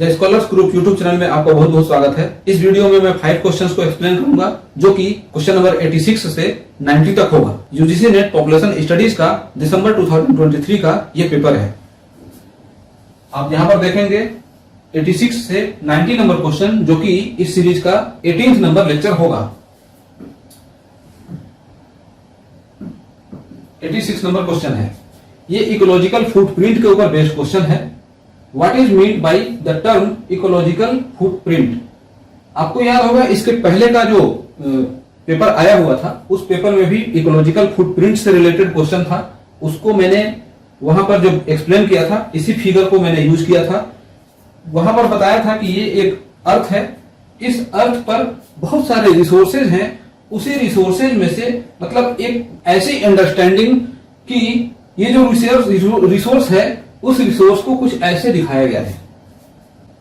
The scholars group YouTube channel में आपका बहुत बहुत स्वागत है। इस वीडियो में मैं 5 क्वेश्चंस को एक्सप्लेन करूंगा जो कि क्वेश्चन नंबर 86 से 90 तक होगा। यूजीसी नेट पॉपुलेशन स्टडीज का दिसंबर 2023 का ये पेपर है। आप यहां पर देखेंगे 86 से 90 नंबर क्वेश्चन जो कि इस सीरीज का 18th नंबर लेक्चर होगा। 86 नंबर क्वेश्चन है, ये इकोलॉजिकल फुटप्रिंट के ऊपर बेस्ड क्वेश्चन है। What is mean by the term ecological footprint? आपको याद होगा इसके पहले का जो पेपर आया हुआ था उस पेपर में भी इकोलॉजिकल फुटप्रिंट से रिलेटेड क्वेश्चन था। उसको मैंने वहां पर जब एक्सप्लेन किया था, इसी फिगर को मैंने यूज किया था। वहां पर बताया था कि ये एक अर्थ है, इस अर्थ पर बहुत सारे रिसोर्सेज हैं। उसी रिसोर्सेज में से मतलब एक ऐसी अंडरस्टैंडिंग कि ये जो रिसोर्स है उस रिसोर्स को कुछ ऐसे दिखाया गया है।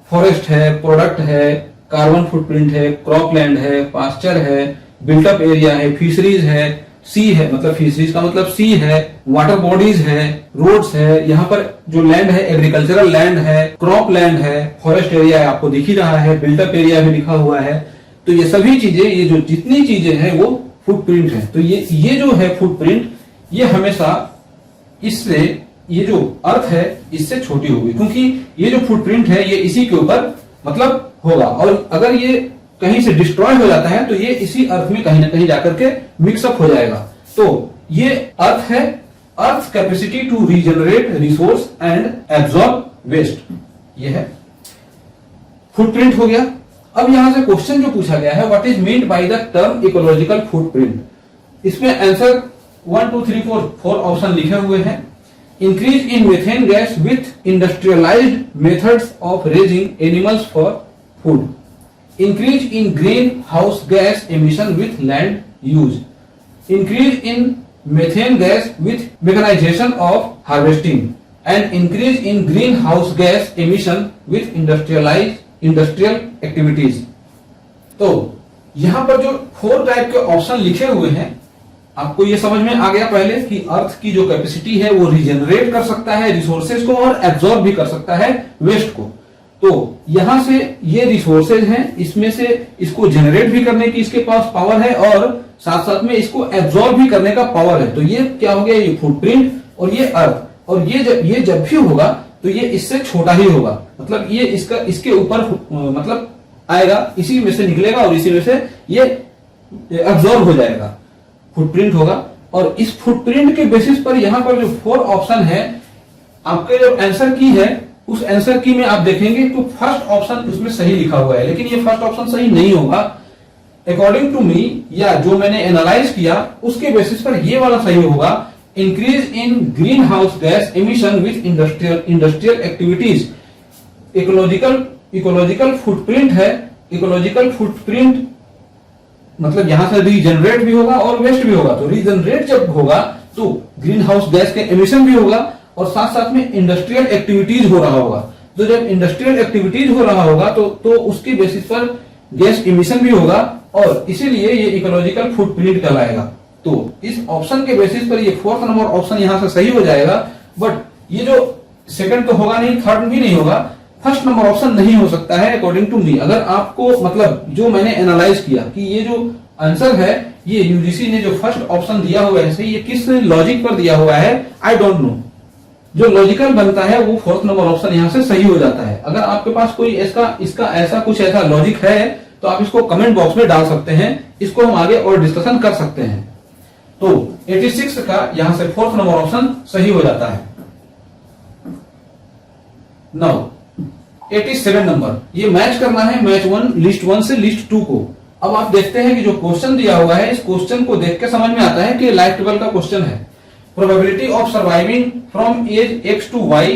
फॉरेस्ट है, प्रोडक्ट है, कार्बन फुटप्रिंट है, क्रॉप लैंड है, पास्चर है, बिल्टअप एरिया है, फिशरीज है, सी है मतलब फिशरीज का मतलब सी है, वाटर बॉडीज है, रोड्स है, यहाँ पर जो लैंड है एग्रीकल्चरल लैंड है, क्रॉप लैंड है, फॉरेस्ट एरिया आपको दिख ही रहा है, बिल्टअप एरिया भी लिखा हुआ है। तो ये सभी चीजें, ये जो जितनी चीजें हैं वो फुटप्रिंट है। तो ये जो है फुटप्रिंट, ये हमेशा इससे, ये जो अर्थ है इससे छोटी होगी, क्योंकि ये जो फुटप्रिंट है ये इसी के ऊपर मतलब होगा। और अगर ये कहीं से डिस्ट्रॉय हो जाता है तो ये इसी अर्थ में कहीं ना कहीं जाकर के मिक्सअप हो जाएगा। तो ये अर्थ है, earth capacity to regenerate resource and absorb waste, ये है फुटप्रिंट हो गया। अब यहां से क्वेश्चन जो पूछा गया है, what is meant by the term ecological footprint, इसमें आंसर 1 2 3 4 ऑप्शन लिखे हुए हैं। Increase in methane gas with industrialised methods of raising animals for food, increase in green house gas emission with land use, increase in methane gas with mechanisation of harvesting and increase in green house gas emission with industrial activities. तो यहां पर जो 4 type के option लिखे हुए हैं, आपको ये समझ में आ गया पहले कि अर्थ की जो कैपेसिटी है वो रिजेनरेट कर सकता है रिसोर्सेज को और एब्जॉर्ब भी कर सकता है वेस्ट को। तो यहां से ये रिसोर्सेज हैं, इसमें से इसको जनरेट भी करने की इसके पास पावर है और साथ साथ में इसको एब्जॉर्ब भी करने का पावर है। तो ये क्या हो गया, ये फुटप्रिंट और ये अर्थ, और ये जब भी होगा तो ये इससे छोटा ही होगा, मतलब ये इसके ऊपर मतलब आएगा, इसी में से निकलेगा और इसी में से ये एब्जॉर्ब हो जाएगा, फुटप्रिंट होगा। और इस फुटप्रिंट के बेसिस पर यहां पर जो 4 ऑप्शन है, आपके जो आंसर की है उस आंसर की में आप देखेंगे तो फर्स्ट ऑप्शन उसमें सही लिखा हुआ है, लेकिन ये फर्स्ट ऑप्शन सही नहीं होगा अकॉर्डिंग टू मी, या जो मैंने एनालाइज किया उसके बेसिस पर ये वाला सही होगा। Increase in green house gas emission with industrial activities. Ecological footprint है, इकोलॉजिकल फुटप्रिंट मतलब यहां से रीजनरेट भी होगा और वेस्ट भी होगा। तो रीजनरेट जब होगा तो ग्रीन हाउस गैस के एमिशन भी होगा और साथ साथ में इंडस्ट्रियल एक्टिविटीज हो रहा होगा। तो जब इंडस्ट्रियल एक्टिविटीज हो रहा होगा तो उसकी बेसिस पर गैस एमिशन भी होगा और इसीलिए ये इकोलॉजिकल फुटप्रिंट कहलाएगा। तो इस ऑप्शन के बेसिस पर ये 4th नंबर ऑप्शन यहां से सही हो जाएगा। बट ये जो सेकंड तो होगा नहीं, थर्ड भी नहीं होगा, फर्स्ट नंबर ऑप्शन नहीं हो सकता है अकॉर्डिंग टू मी। अगर आपको मतलब जो मैंने एनालाइज किया कि ये जो आंसर है ये यूजीसी ने जो फर्स्ट ऑप्शन दिया हुआ है ये किस लॉजिक पर दिया हुआ है आई डोंट नो। जो लॉजिकल बनता है वो 4th नंबर ऑप्शन यहां से सही हो जाता है। अगर आपके पास कोई इसका ऐसा कुछ ऐसा लॉजिक है तो आप इसको कमेंट बॉक्स में डाल सकते हैं, इसको हम आगे और डिस्कशन कर सकते हैं। तो 86 का यहां से 4th नंबर ऑप्शन सही हो जाता है। नाउ 87 नंबर, ये मैच करना है मैच 1 लिस्ट 1 से लिस्ट 2 को। अब आप देखते हैं कि जो क्वेश्चन दिया हुआ है, इस क्वेश्चन को देख के समझ में आता है कि लाइफ टेबल का क्वेश्चन है। Probability of surviving from age x to y,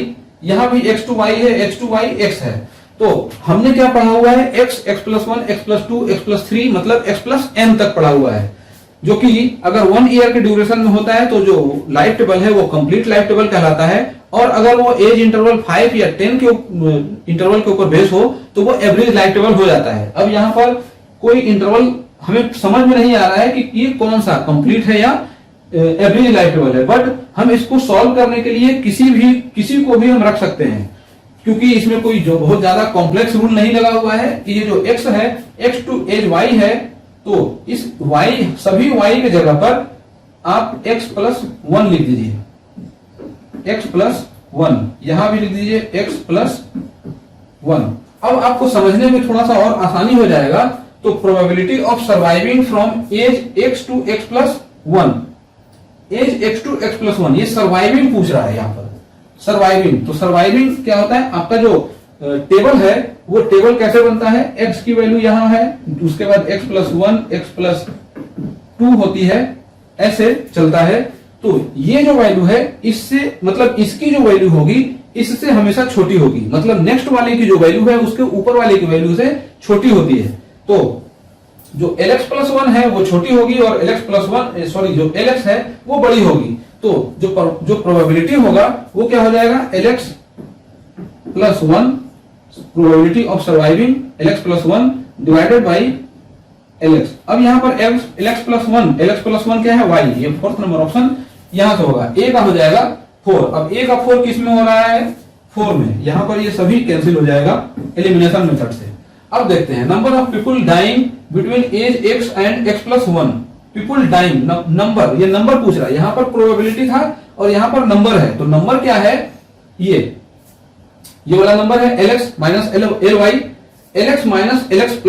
यहां भी x to y है, x to y x है। तो हमने क्या पढ़ा हुआ है, x plus 1 x plus 2 x plus 3 मतलब x plus n तक पढ़ा हुआ है, जो कि अगर 1 ईयर के ड्यूरेशन में होता है तो जो लाइफ टेबल है वो कंप्लीट लाइफ टेबल कहलाता है। और अगर वो एज इंटरवल 5 या 10 के इंटरवल के ऊपर बेस हो तो वो एवरेज लाइफ टेबल हो जाता है। अब यहाँ पर कोई इंटरवल हमें समझ में नहीं आ रहा है कि ये कौन सा कंप्लीट है या एवरेज लाइफ टेबल है, बट हम इसको सॉल्व करने के लिए किसी को भी हम रख सकते हैं। क्योंकि इसमें कोई जो बहुत ज्यादा कॉम्प्लेक्स रूल नहीं लगा हुआ है कि ये जो x है x टू एज y है, तो इस y सभी y के जगह पर आप x प्लस 1 लिख दीजिए, x प्लस 1, यहां भी लिख दीजिए x प्लस 1। अब आपको समझने में थोड़ा सा और आसानी हो जाएगा। तो probability of surviving from age x to x plus 1, age x to x plus 1, ये सर्वाइविंग पूछ रहा है यहाँ पर। सर्वाइविंग, तो सर्वाइविंग क्या होता है, आपका जो टेबल है वो टेबल कैसे बनता है, x की वैल्यू यहां है, उसके बाद x प्लस 1, x प्लस 2 होती है, ऐसे चलता है। तो ये जो वैल्यू है इससे मतलब इसकी जो वैल्यू होगी इससे हमेशा छोटी होगी, मतलब नेक्स्ट वाले की जो वैल्यू है उसके ऊपर वाले की वैल्यू से छोटी होती है। तो जो lx प्लस 1 है वो छोटी होगी और lx प्लस 1 सॉरी जो lx है वो बड़ी होगी। तो जो प्रोबेबिलिटी होगा वो क्या हो जाएगा, lx plus 1, probability of surviving lx plus 1 divided by lx। अब यहां पर lx प्लस 1 क्या है, y, ये फोर्थ नंबर ऑप्शन यहां से होगा। a का हो जाएगा 4। अब a का 4 किस में हो रहा है, 4 में, यहां पर ये सभी कैंसिल हो जाएगा एलिमिनेशन मेथड से। अब देखते हैं number of people dying between age x and x plus 1। People dying, number, ये नंबर पूछ रहा है, यहां पर प्रोबेबिलिटी था और यहां पर नंबर है। तो नंबर क्या है, ये वाला नंबर है lx minus ly, lx minus lx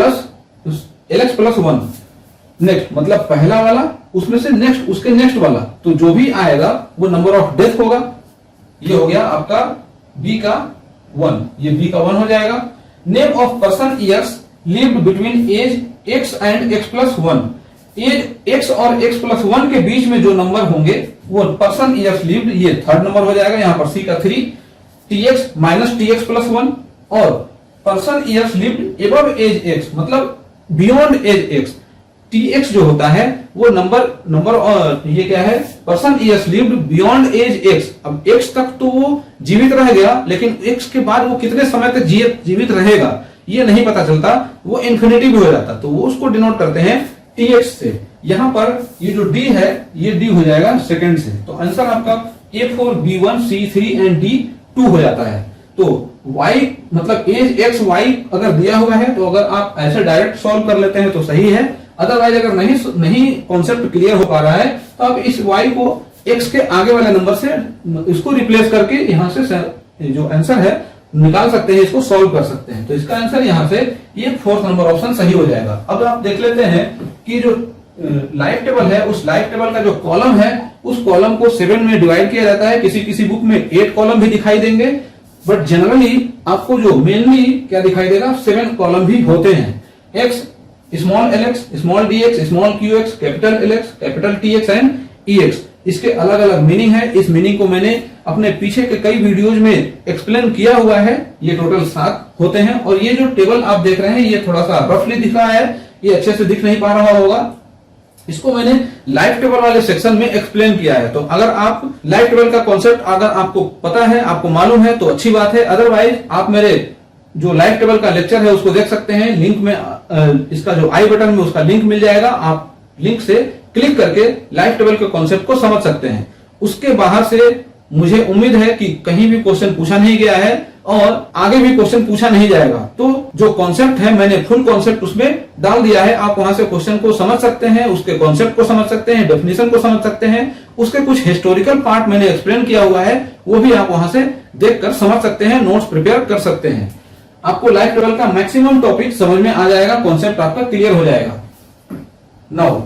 plus 1। Next मतलब पहला वाला उसमें से नेक्स्ट उसके नेक्स्ट वाला, तो जो भी आएगा वो नंबर ऑफ डेथ होगा। ये हो गया आपका b का 1, ये b का 1 हो जाएगा। Name of person years lived between age x and x plus 1। Age x और x प्लस 1 के बीच में जो नंबर होंगे वो पर्सन ईयर्स लिव्ड, ये थर्ड नंबर हो जाएगा, यहां पर c का 3, tx माइनस tx प्लस 1, और person years lived above age x मतलब बियॉन्ड एज x। tx जो होता है वो नंबर और ये क्या है, person years lived beyond age x। अब x तक तो वो जीवित रह गया, लेकिन x के बाद वो कितने समय तक जीवित रहेगा ये नहीं पता चलता, वो इन्फिनिटी भी हो जाता, तो वो उसको डिनोट करते हैं tx से। यहां पर ये जो d है ये d हो जाएगा सेकंड से। तो आंसर आपका A4 B1 C3 and D2 हो जाता है। तो y मतलब एज x y अगर दिया हुआ है तो अगर आप ऐसे डायरेक्ट सॉल्व कर लेते हैं तो सही है, अदरवाइज अगर नहीं कॉन्सेप्ट क्लियर हो पा रहा है तो आप इस y को x के आगे वाले नंबर से इसको रिप्लेस करके यहां से जो आंसर है निकाल सकते हैं, इसको सॉल्व कर सकते हैं। तो इसका आंसर यहां से ये फोर्थ नंबर ऑप्शन सही हो जाएगा। अब आप देख लेते हैं कि जो लाइफ टेबल है उस लाइफ टेबल का जो कॉलम है उस कॉलम को 7 में डिवाइड किया जाता है। किसी बुक में 8 कॉलम भी दिखाई देंगे, बट जनरली आपको जो मेनली क्या दिखाई देगा, 7 कॉलम भी होते हैं। x, small lx, small dx, small qx, capital lx, capital tx and ex। इसके अलग अलग मीनिंग है। इस मीनिंग को मैंने अपने पीछे के कई वीडियोज में एक्सप्लेन किया हुआ है। ये टोटल 7 होते हैं। और ये जो टेबल आप देख रहे हैं ये थोड़ा सा रफली दिख रहा है, ये अच्छे से दिख नहीं पा रहा होगा, इसको मैंने लाइफ टेबल वाले सेक्शन में एक्सप्लेन किया है। तो अगर आप लाइफ टेबल का कॉन्सेप्ट अगर आपको पता है, आपको मालूम है तो अच्छी बात है, अदरवाइज आप मेरे जो लाइफ टेबल का लेक्चर है उसको देख सकते हैं। लिंक में इसका जो आई बटन में उसका लिंक मिल जाएगा, आप लिंक से क्लिक करके लाइफ टेबल के कॉन्सेप्ट को समझ सकते हैं। उसके बाहर से मुझे उम्मीद है कि कहीं भी क्वेश्चन पूछा नहीं गया है और आगे भी क्वेश्चन पूछा नहीं जाएगा। तो जो कॉन्सेप्ट है मैंने फुल कॉन्सेप्ट उसमें डाल दिया है, आप वहां से क्वेश्चन को समझ सकते हैं, उसके कॉन्सेप्ट को समझ सकते हैं, डेफिनेशन को समझ सकते हैं, उसके कुछ हिस्टोरिकल पार्ट मैंने एक्सप्लेन किया हुआ है वो भी आप वहां से देखकर समझ सकते हैं, नोट्स प्रिपेयर कर सकते हैं। आपको लाइफ टेबल का मैक्सिमम टॉपिक समझ में आ जाएगा, कॉन्सेप्ट आपका क्लियर हो जाएगा। Now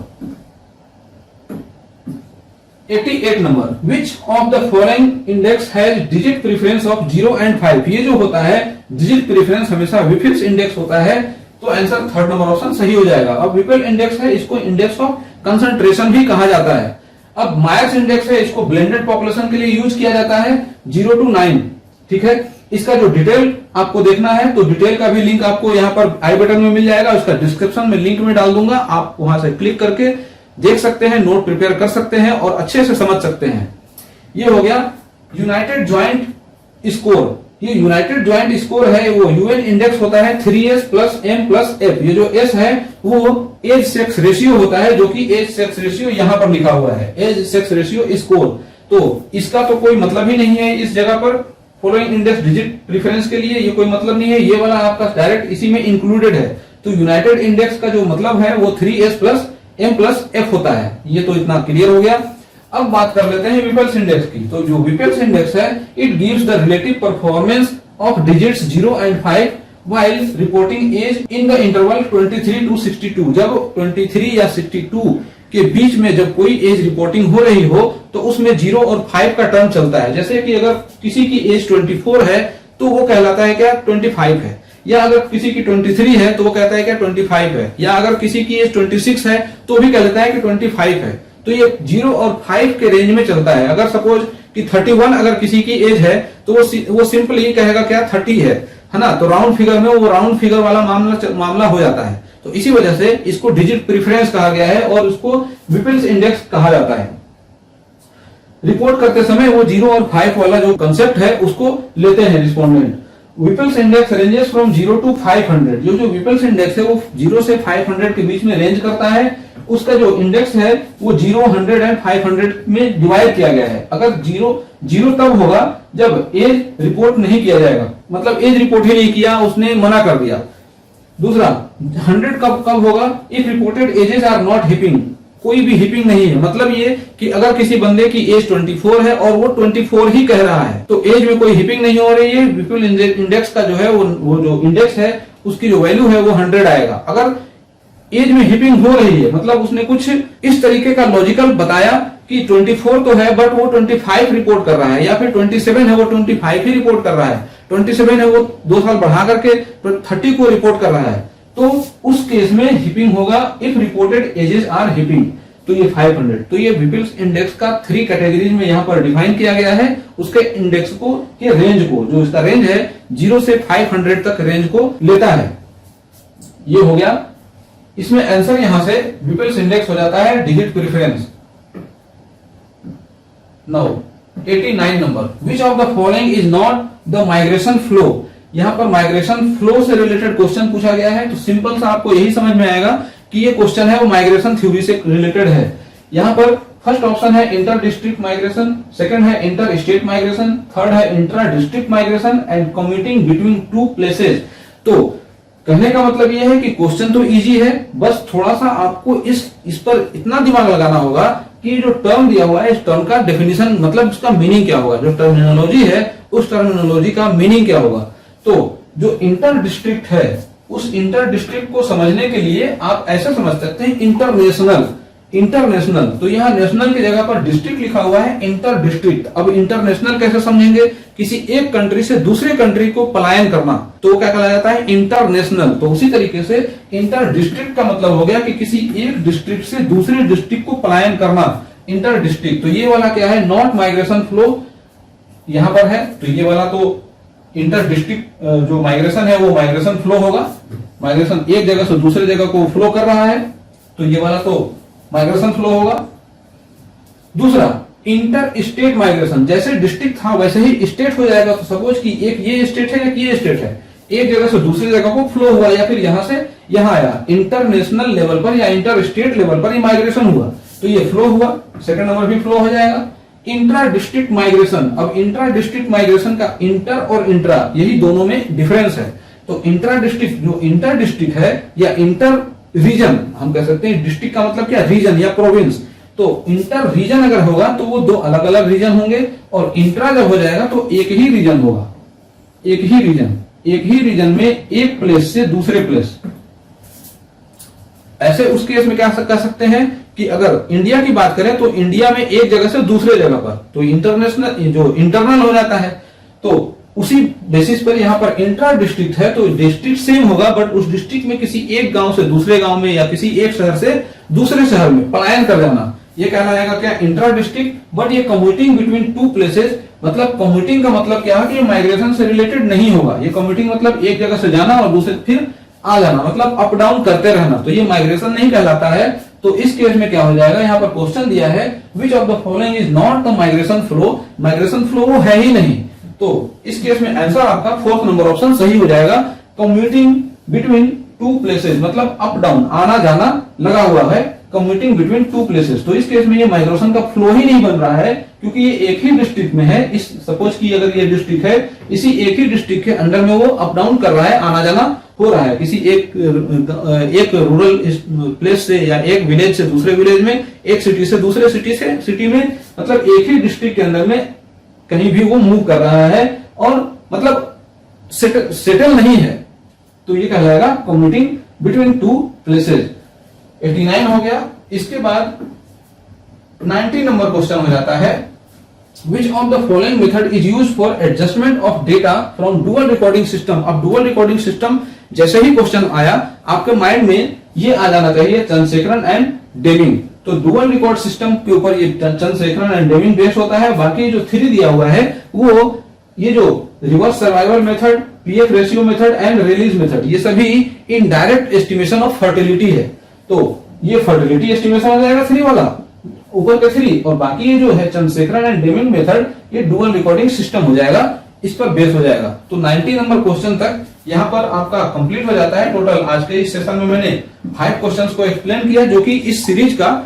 88 number, which of the following index has digit preference of 0 and 5। ये जो होता है डिजिट प्रेफरेंस हमेशा विफिल्स इंडेक्स होता है, तो आंसर थर्ड नंबर ऑप्शन सही हो जाएगा। अब विफिल इंडेक्स है, इसको इंडेक्स ऑफ कंसंट्रेशन भी कहा जाता है। अब मायर्स इंडेक्स है, इसको ब्लेंडेड पॉपुलेशन के लिए यूज किया जाता है 0 to 9। ठीक है, इसका जो डिटेल आपको देखना है तो डिटेल का भी लिंक आपको यहाँ पर आई बटन में मिल जाएगा, उसका डिस्क्रिप्शन में लिंक में डाल दूंगा, आप वहां से क्लिक करके देख सकते हैं, नोट प्रिपेयर कर सकते हैं और अच्छे से समझ सकते हैं। ये हो गया यूनाइटेड ज्वाइंट स्कोर। ये यूनाइटेड ज्वाइंट स्कोर है, वो यूएन इंडेक्स होता है 3s plus m plus f। ये जो s है वो एज सेक्स रेशियो होता है, जो कि एज सेक्स रेशियो यहां पर लिखा हुआ है, एज सेक्स रेशियो स्कोर। तो इसका तो कोई मतलब ही नहीं है इस जगह पर, फॉलोइंग इंडेक्स डिजिट प्रेफरेंस के लिए ये कोई मतलब नहीं है, ये वाला आपका डायरेक्ट इसी में इंक्लूडेड है। तो यूनाइटेड इंडेक्स का जो मतलब है वो 3s plus m plus f होता है। ये तो इतना क्लियर हो गया। अब बात कर लेते हैं विपेल्स इंडेक्स की। तो जो विपेल्स इंडेक्स है, it gives the relative performance of digits 0 and 5 while reporting age in the interval 23 to 62। जब 23 या 62 के बीच में जब कोई एज रिपोर्टिंग हो रही हो तो उसमें 0 और 5 का टर्म चलता है। जैसे कि अगर किसी की एज 24 है तो वो कहलाता है क्या 25 है, या अगर किसी की 23 है तो वो कहता है क्या 25 है, या अगर किसी की एज 26 है तो भी कह लेता है कि 25 है। तो ये 0 और 5 के रेंज में चलता है। अगर सपोज कि 31 अगर किसी की एज है तो वो सिंपली कहेगा क्या 30 है ना। तो राउंड फिगर में वो राउंड फिगर वाला मामला हो जाता है। तो इसी वजह से इसको डिजिट प्रेफरेंस कहा गया है और उसको विपेल्स इंडेक्स कहा जाता है। रिपोर्ट करते समय वो 0 और 5 वाला जो कंसेप्ट है उसको लेते हैं रिस्पोंडेंट। विपेल्स इंडेक्स रेंजेस फ्रॉम 0 to 500। जो विपेल्स इंडेक्स है वो 0 से 500 के बीच में रेंज करता है। उसका जो इंडेक्स है वो 0, 100 एंड 500 में डिवाइड किया गया है। अगर 0 तब होगा जब एज रिपोर्ट नहीं किया जाएगा, मतलब एज रिपोर्ट ही नहीं किया, उसने मना कर दिया। दूसरा 100 कब होगा, if reported ages are not heaping, कोई भी हिपिंग नहीं है। मतलब ये कि अगर किसी बंदे की एज 24 है और वो 24 ही कह रहा है तो एज में कोई हिपिंग नहीं हो रही है। विपेल इंडेक्स का जो है वो जो इंडेक्स है उसकी जो वैल्यू है वो 100 आएगा। अगर एज में हिपिंग हो रही है मतलब उसने कुछ इस तरीके का लॉजिकल बताया कि 24 तो है बट वो 25 रिपोर्ट कर रहा है, या फिर 27 है वो 25 ही रिपोर्ट कर रहा है, 27 है वो 2 साल बढ़ा करके 30 को रिपोर्ट कर रहा है, तो उस केस में हिपिंग होगा इफ रिपोर्टेड एजेस आर हिपिंग। तो ये 500। तो ये विपेल्स इंडेक्स का 3 कैटेगरीज में यहां पर डिफाइन किया गया है। उसके इंडेक्स को के रेंज को, जो इसका रेंज है 0 से 500 तक रेंज को लेता है। ये हो गया। इसमें आंसर यहां से विपेल्स इंडेक्स हो जाता है digit preference. Now 89 number, which of the following is not the migration flow. यहां पर माइग्रेशन फ्लो से रिलेटेड क्वेश्चन पूछा गया है। तो सिंपल सा आपको यही समझ में आएगा कि ये क्वेश्चन है वो माइग्रेशन थ्योरी से रिलेटेड है। यहां पर फर्स्ट ऑप्शन है इंटर डिस्ट्रिक्ट माइग्रेशन, सेकंड है इंटर स्टेट माइग्रेशन, थर्ड है intra district migration and commuting between 2 places. तो कहने का मतलब यह है कि क्वेश्चन तो इजी है, बस थोड़ा सा आपको इस पर इतना दिमाग लगाना होगा कि जो टर्म दिया हुआ है इस टर्म का डेफिनेशन मतलब उसका मीनिंग क्या होगा, जो टर्मिनोलॉजी है उस टर्मिनोलॉजी का मीनिंग क्या होगा। तो जो इंटर डिस्ट्रिक्ट है उस इंटर डिस्ट्रिक्ट को समझने के लिए आप ऐसे समझ सकते हैं इंटरनेशनल। तो यहाँ नेशनल की जगह पर डिस्ट्रिक्ट लिखा हुआ है, इंटर डिस्ट्रिक्ट। अब इंटरनेशनल कैसे समझेंगे, किसी एक कंट्री से दूसरे कंट्री को पलायन करना, तो क्या कहा जाता है इंटरनेशनल। तो उसी तरीके से इंटर डिस्ट्रिक्ट का मतलब हो गया कि किसी एक डिस्ट्रिक्ट से दूसरे डिस्ट्रिक्ट को पलायन करना, इंटर डिस्ट्रिक्ट। तो ये वाला क्या है, नॉट माइग्रेशन फ्लो यहां पर है। तो ये वाला तो इंटर डिस्ट्रिक्ट जो माइग्रेशन है वो माइग्रेशन फ्लो होगा, माइग्रेशन एक जगह से दूसरे जगह को फ्लो कर रहा है, तो ये वाला तो माइग्रेशन फ्लो होगा। दूसरा इंटर स्टेट माइग्रेशन, जैसे डिस्ट्रिक्ट था वैसे ही स्टेट हो जाएगा। तो सपोज कि एक ये स्टेट है, एक ये स्टेट है, एक जगह से दूसरी जगह को फ्लो हुआ या फिर यहां से यहां आया, इंटरनेशनल लेवल पर या इंटर स्टेट लेवल पर ये माइग्रेशन हुआ, तो ये फ्लो हुआ, सेकंड नंबर भी फ्लो हो जाएगा। इंट्रा डिस्ट्रिक्ट माइग्रेशन, अब इंट्रा डिस्ट्रिक्ट माइग्रेशन का इंटर और इंट्रा यही दोनों में डिफरेंस है। तो इंट्रा डिस्ट्रिक्ट जो इंटर डिस्ट्रिक्ट है या इंटर रीजन हम कह सकते हैं, डिस्ट्रिक्ट का मतलब क्या रीजन या प्रोविंस। तो इंटर रीजन अगर होगा तो वो 2 अलग अलग रीजन होंगे, और इंट्रा जब हो जाएगा तो एक ही रीजन होगा, एक ही रीजन में एक प्लेस से दूसरे प्लेस। ऐसे उस केस में क्या कह सकते हैं कि अगर इंडिया की बात करें तो इंडिया में एक जगह से दूसरे जगह पर, तो इंटरनेशनल जो इंटरनल हो जाता है। तो उसी बेसिस पर यहाँ पर इंट्रा डिस्ट्रिक्ट है तो डिस्ट्रिक्ट सेम होगा, बट उस डिस्ट्रिक्ट में किसी एक गांव से दूसरे गांव में या किसी एक शहर से दूसरे शहर में पलायन कर जाना, ये कहलाएगा क्या इंट्रा डिस्ट्रिक्ट। बट ये कम्यूटिंग बिटवीन 2 प्लेसेस, मतलब कम्यूटिंग का मतलब क्या है कि ये माइग्रेशन से रिलेटेड नहीं होगा। ये कम्यूटिंग मतलब एक जगह से जाना और दूसरे फिर आ जाना, मतलब अप डाउन करते रहना, तो ये माइग्रेशन नहीं कहलाता है। तो इस केस में क्या हो जाएगा, यहाँ पर क्वेश्चन दिया है which of the following is not the migration flow, migration flow वो है ही नहीं। तो इस केस में आंसर आपका 4th नंबर ऑप्शन सही हो जाएगा। कम्यूटिंग बिटवीन 2 प्लेसेस मतलब अप डाउन, आना जाना लगा हुआ है, कम्यूटिंग बिटवीन टू प्लेसेस। तो इस केस में ये माइग्रेशन का फ्लो ही नहीं बन रहा है, क्योंकि ये एक ही डिस्ट्रिक्ट में है। इस सपोज की अगर ये डिस्ट्रिक्ट है, इसी एक ही डिस्ट्रिक्ट के अंडर में वो अप डाउन कर रहा है, आना जाना हो रहा है किसी एक रूरल प्लेस से या एक विलेज से दूसरे विलेज में, एक सिटी से दूसरे सिटी में, मतलब एक ही डिस्ट्रिक्ट के अंदर में कहीं भी वो मूव कर रहा है और मतलब सेटल नहीं है। तो ये कहलाएगा कम्यूटिंग बिटवीन टू प्लेसेस। 89 हो गया। इसके बाद 90 नंबर क्वेश्चन हो जाता है, Which of the following method is used for adjustment of data from dual recording system? अब dual recording system जैसे ही क्वेश्चन आया आपके माइंड में ये आ जाना चाहिए, चंद्रशेखरन एंड डेमिंग। तो डुअल रिकॉर्ड सिस्टम के ऊपर ये चंद्रशेखरन एंड डेमिंग बेस होता है। बाकी जो 3 दिया हुआ है वो ये जो reverse survival method, PF ratio method and release method, ये सभी इनडायरेक्ट एस्टिमेशन ऑफ फर्टिलिटी है। तो ये फर्टिलिटी एस्टिमेशन हो जाएगा 3 वाला, ऊपर के 3, और बाकी ये जो है चंद्रशेखरन एंड डेमिंग मेथड, ये डुअल रिकॉर्डिंग सिस्टम हो जाएगा, इस पर बेस हो जाएगा। तो 90 नंबर क्वेश्चन तक यहाँ पर आपका कंप्लीट हो जाता है। टोटल आज के इस सेशन में मैंने 5 क्वेश्चंस को एक्सप्लेन किया, जो कि इस सीरीज का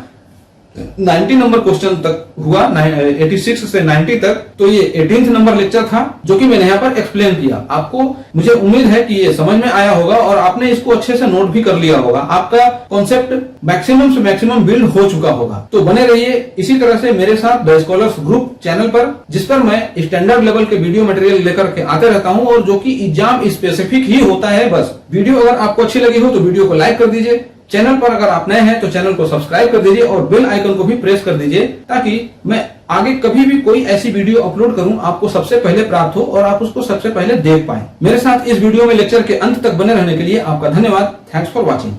90 नंबर क्वेश्चन तक हुआ, 86 से 90 तक। तो ये 18th नंबर लेक्चर था जो कि मैंने यहाँ पर एक्सप्लेन किया। आपको मुझे उम्मीद है कि ये समझ में आया होगा और आपने इसको अच्छे से नोट भी कर लिया होगा। आपका कॉन्सेप्ट मैक्सिमम से मैक्सिमम बिल्ड हो चुका होगा। तो बने रहिए इसी तरह से मेरे साथ द स्कॉलर्स ग्रुप चैनल पर, जिस पर मैं स्टैंडर्ड लेवल के वीडियो मटेरियल लेकर के आते रहता हूँ और जो कि एग्जाम स्पेसिफिक ही होता है। बस वीडियो अगर आपको अच्छी लगी हो तो वीडियो को लाइक कर दीजिए। चैनल पर अगर आप नए हैं तो चैनल को सब्सक्राइब कर दीजिए और बेल आइकन को भी प्रेस कर दीजिए, ताकि मैं आगे कभी भी कोई ऐसी वीडियो अपलोड करूं आपको सबसे पहले प्राप्त हो और आप उसको सबसे पहले देख पाएं। मेरे साथ इस वीडियो में लेक्चर के अंत तक बने रहने के लिए आपका धन्यवाद। Thanks for watching.